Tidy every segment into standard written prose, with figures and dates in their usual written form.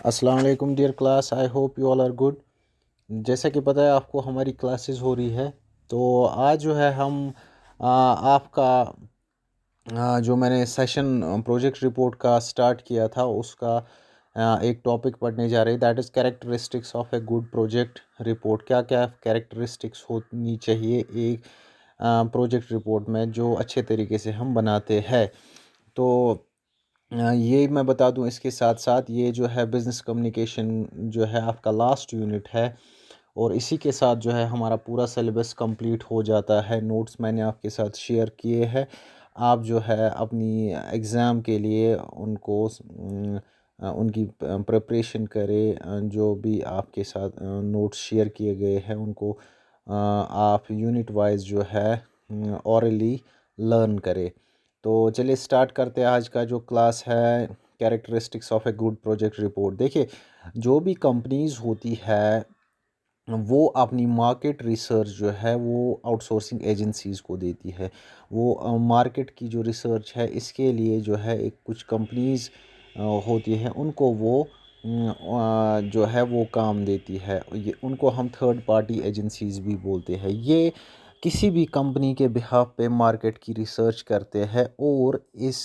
अस्सलाम वालेकुम dear class, I hope you all are good. जैसा कि पता है आपको हमारी क्लासेस हो रही है। तो आज जो है हम आपका जो मैंने सेशन प्रोजेक्ट रिपोर्ट का स्टार्ट किया था उसका एक टॉपिक पढ़ने जा रहे हैं, that is characteristics of a good project report. क्या क्या कैरेक्टरिस्टिक्स होनी चाहिए एक प्रोजेक्ट रिपोर्ट में जो अच्छे तरीके से हम बनाते हैं। तो ये मैं बता दूं, इसके साथ साथ ये जो है बिज़नेस कम्युनिकेशन जो है आपका लास्ट यूनिट है, और इसी के साथ जो है हमारा पूरा सिलेबस कंप्लीट हो जाता है। नोट्स मैंने आपके साथ शेयर किए हैं। आप जो है अपनी एग्ज़ाम के लिए उनको उनकी प्रिपरेशन करें। जो भी आपके साथ नोट्स शेयर किए गए हैं उनको आप यूनिट वाइज जो है ऑरली लर्न करें। तो चलिए स्टार्ट करते हैं आज का जो क्लास है, characteristics of a good project report. देखिए, जो भी कंपनीज होती है वो अपनी मार्केट रिसर्च जो है वो आउटसोर्सिंग एजेंसीज़ को देती है। वो मार्केट की जो रिसर्च है इसके लिए जो है एक कुछ कंपनीज होती है, उनको वो जो है वो काम देती है। ये उनको हम थर्ड पार्टी एजेंसीज़ भी बोलते हैं। ये किसी भी कंपनी के बिहाफ पे मार्केट की रिसर्च करते हैं, और इस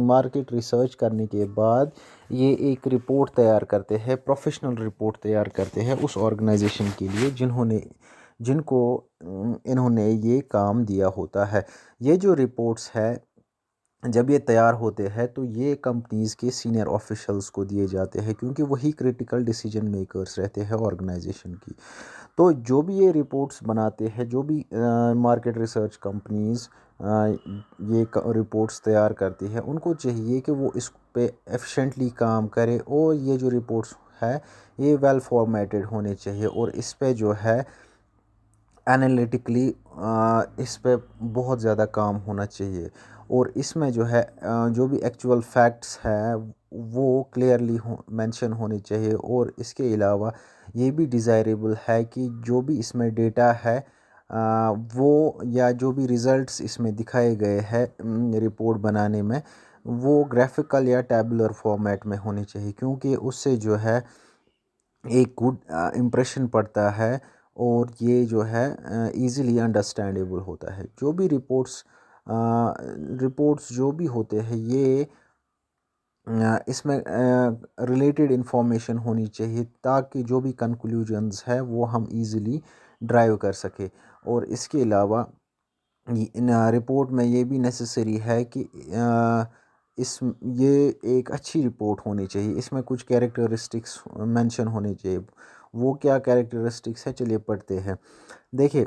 मार्केट रिसर्च करने के बाद ये एक रिपोर्ट तैयार करते हैं, प्रोफेशनल रिपोर्ट तैयार करते हैं उस ऑर्गेनाइजेशन के लिए जिनको इन्होंने ये काम दिया होता है। ये जो रिपोर्ट्स है जब ये तैयार होते हैं तो ये कंपनीज़ के सीनियर ऑफिशियल्स को दिए जाते हैं, क्योंकि वही क्रिटिकल डिसीजन मेकर्स रहते हैं ऑर्गेनाइजेशन की। तो जो भी ये रिपोर्ट्स बनाते हैं, जो भी मार्केट रिसर्च कंपनीज़ ये रिपोर्ट्स तैयार करती है, उनको चाहिए कि वो इस पे एफिशिएंटली काम करे, और ये जो रिपोर्ट्स है ये वेल फॉर्मेटेड होने चाहिए, और इस पे जो है एनालिटिकली इस पे बहुत ज़्यादा काम होना चाहिए। और इसमें जो है जो भी एक्चुअल फैक्ट्स है वो क्लियरली मेंशन होने चाहिए। और इसके अलावा ये भी डिज़ायरेबल है कि जो भी इसमें डेटा है वो या जो भी रिज़ल्ट्स इसमें दिखाए गए हैं रिपोर्ट बनाने में, वो ग्राफिकल या टैबुलर फॉर्मेट में होने चाहिए, क्योंकि उससे जो है एक गुड इम्प्रेशन पड़ता है, और ये जो है इजीली अंडरस्टैंडेबल होता है। जो भी रिपोर्ट्स जो भी होते हैं ये इसमें रिलेटेड इंफॉर्मेशन होनी चाहिए, ताकि जो भी कंक्लूजन्स है वो हम इजीली ड्राइव कर सके। और इसके अलावा इन रिपोर्ट में ये भी नेसेसरी है कि इस ये एक अच्छी रिपोर्ट होनी चाहिए। इसमें कुछ कैरेक्टरिस्टिक्स मेंशन होने चाहिए। वो क्या कैरेक्टरिस्टिक्स है, चलिए पढ़ते हैं। देखिए,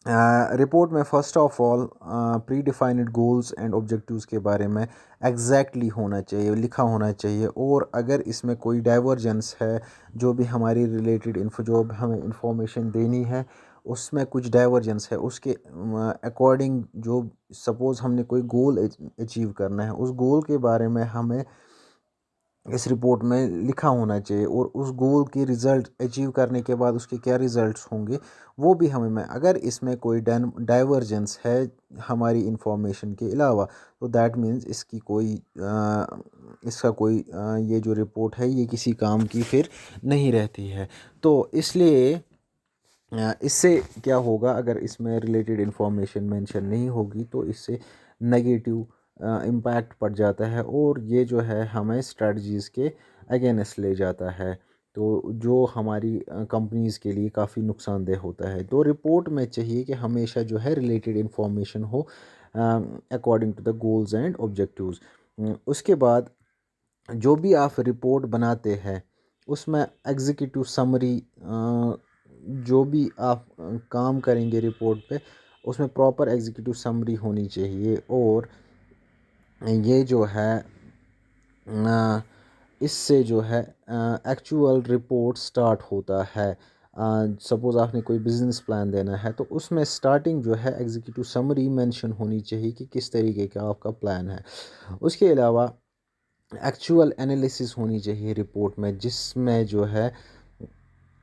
रिपोर्ट में first of all pre defined goals and objectives के बारे में एग्जैक्टली होना चाहिए, लिखा होना चाहिए। और अगर इसमें कोई डाइवर्जेंस है, जो भी हमारी रिलेटेड जो भी हमें इंफॉर्मेशन देनी है उसमें कुछ डाइवर्जेंस है, उसके अकॉर्डिंग जो सपोज़ हमने कोई गोल अचीव करना है, उस गोल के बारे में हमें इस रिपोर्ट में लिखा होना चाहिए। और उस गोल की रिज़ल्ट अचीव करने के बाद उसके क्या रिज़ल्ट्स होंगे वो भी हमें अगर इसमें कोई डाइवर्जेंस है हमारी इंफॉर्मेशन के अलावा, तो दैट मीन्स इसका कोई ये जो रिपोर्ट है ये किसी काम की फिर नहीं रहती है। तो इसलिए इससे क्या होगा, अगर इसमें रिलेटेड इंफॉर्मेशन मेंशन नहीं होगी तो इससे नेगेटिव इम्पैक्ट पड़ जाता है, और ये जो है हमें स्ट्रेटजीज़ के अगेंस्ट ले जाता है, तो जो हमारी कंपनीज़ के लिए काफ़ी नुकसानदेह होता है। तो रिपोर्ट में चाहिए कि हमेशा जो है रिलेटेड इंफॉर्मेशन हो according to the goals and objectives. उसके बाद जो भी आप रिपोर्ट बनाते हैं उसमें एग्जीक्यूटिव समरी, जो भी आप काम करेंगे रिपोर्ट पे उसमें प्रॉपर एग्जीक्यूटिव समरी होनी चाहिए। और ये जो है इससे जो है एक्चुअल रिपोर्ट स्टार्ट होता है। सपोज़ आपने कोई बिज़नेस प्लान देना है तो उसमें स्टार्टिंग जो है एग्जीक्यूटिव समरी मेंशन होनी चाहिए कि किस तरीके का आपका प्लान है। उसके अलावा एक्चुअल एनालिसिस होनी चाहिए रिपोर्ट में, जिसमें जो है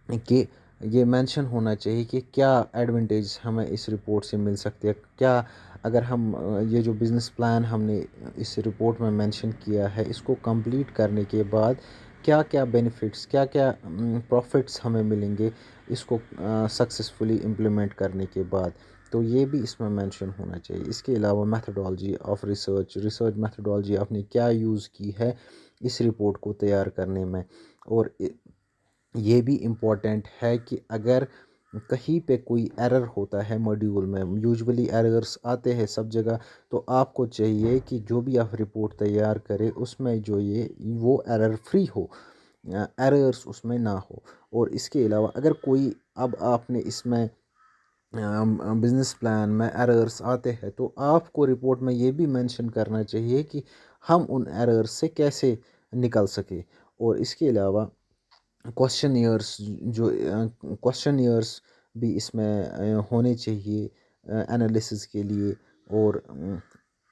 कि ये मेंशन होना चाहिए कि क्या एडवांटेज हमें इस रिपोर्ट से मिल सकते हैं। क्या अगर हम ये जो बिज़नेस प्लान हमने इस रिपोर्ट में मेंशन किया है इसको कंप्लीट करने के बाद क्या क्या बेनिफिट्स, क्या क्या प्रॉफिट्स हमें मिलेंगे इसको सक्सेसफुली इम्प्लीमेंट करने के बाद। तो ये भी इसमें मेंशन होना चाहिए। इसके अलावा methodology of research, research methodology आपने क्या यूज़ की है इस रिपोर्ट को तैयार करने में। और ये भी इम्पोर्टेंट है कि अगर कहीं पे कोई एरर होता है मॉड्यूल में, यूजुअली एरर्स आते हैं सब जगह, तो आपको चाहिए कि जो भी आप रिपोर्ट तैयार करें उसमें जो ये वो एरर फ्री हो, एरर्स उसमें ना हो। और इसके अलावा अगर कोई, अब आपने इसमें बिजनेस प्लान में एरर्स आते हैं तो आपको रिपोर्ट में ये भी मेंशन करना चाहिए कि हम उन एरर्स से कैसे निकल सके। और इसके अलावा क्वेश्चनियर्स, जो क्वेश्चनियर्स भी इसमें होने चाहिए एनालिसिस के लिए। और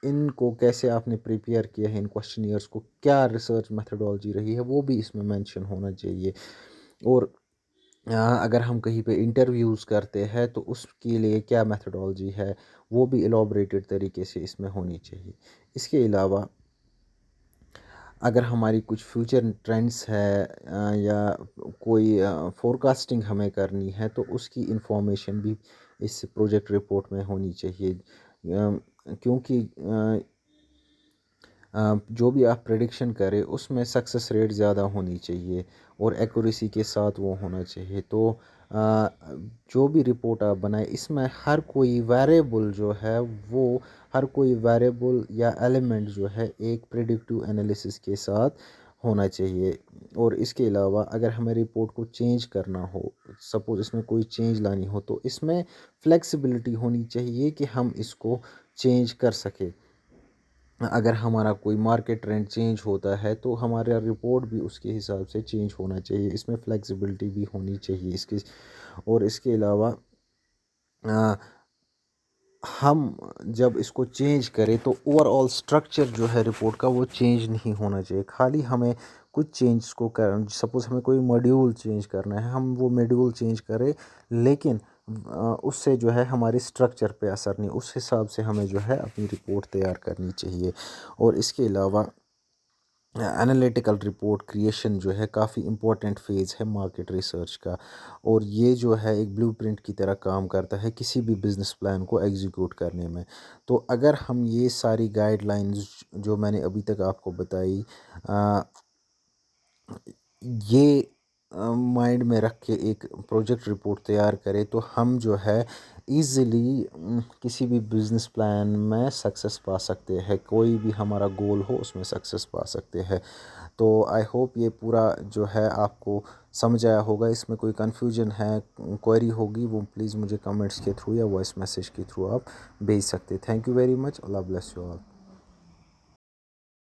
इनको कैसे आपने प्रिपेयर किया है, इन क्वेश्चनियर्स को क्या रिसर्च मेथडोलॉजी रही है, वो भी इसमें मेंशन होना चाहिए। और अगर हम कहीं पे इंटरव्यूज़ करते हैं तो उसके लिए क्या मेथडोलॉजी है, वो भी एलॉबरेटेड तरीके से इसमें होनी चाहिए। इसके अलावा अगर हमारी कुछ फ्यूचर ट्रेंड्स है या कोई फोरकास्टिंग हमें करनी है तो उसकी इंफॉर्मेशन भी इस प्रोजेक्ट रिपोर्ट में होनी चाहिए। क्योंकि जो भी आप प्रेडिक्शन करें उसमें सक्सेस रेट ज़्यादा होनी चाहिए और एक्यूरेसी के साथ वो होना चाहिए। तो जो भी रिपोर्ट आप बनाए इसमें हर कोई वेरिएबल जो है वो, हर कोई वेरिएबल या एलिमेंट जो है एक प्रेडिक्टिव एनालिसिस के साथ होना चाहिए। और इसके अलावा अगर हमें रिपोर्ट को चेंज करना हो, सपोज़ इसमें कोई चेंज लानी हो, तो इसमें फ्लेक्सिबिलिटी होनी चाहिए कि हम इसको चेंज कर सकें। अगर हमारा कोई मार्केट ट्रेंड चेंज होता है तो हमारा रिपोर्ट भी उसके हिसाब से चेंज होना चाहिए, इसमें फ्लेक्सिबिलिटी भी होनी चाहिए इसके। और इसके अलावा आ, हम जब इसको चेंज करें तो ओवरऑल स्ट्रक्चर जो है रिपोर्ट का वो चेंज नहीं होना चाहिए। खाली हमें कुछ चेंज को कर, सपोज हमें कोई मॉड्यूल चेंज करना है, हम वो मॉड्यूल चेंज करें, लेकिन उससे जो है हमारी स्ट्रक्चर पे असर नहीं, उस हिसाब से हमें जो है अपनी रिपोर्ट तैयार करनी चाहिए। और इसके अलावा एनालिटिकल रिपोर्ट क्रिएशन जो है काफ़ी इम्पोर्टेंट फेज़ है मार्केट रिसर्च का। और ये जो है एक ब्लूप्रिंट की तरह काम करता है किसी भी बिज़नेस प्लान को एग्जीक्यूट करने में। तो अगर हम ये सारी गाइडलाइंस जो मैंने अभी तक आपको बताई, ये माइंड में रख के एक प्रोजेक्ट रिपोर्ट तैयार करें तो हम जो है इजीली किसी भी बिजनेस प्लान में सक्सेस पा सकते हैं, कोई भी हमारा गोल हो उसमें सक्सेस पा सकते हैं। तो आई होप ये पूरा जो है आपको समझ आया होगा। इसमें कोई कन्फ्यूजन है, क्वेरी होगी, वो प्लीज़ मुझे कमेंट्स के थ्रू या वॉइस मैसेज के थ्रू आप भेज सकते। Thank you very much. Allah bless you all.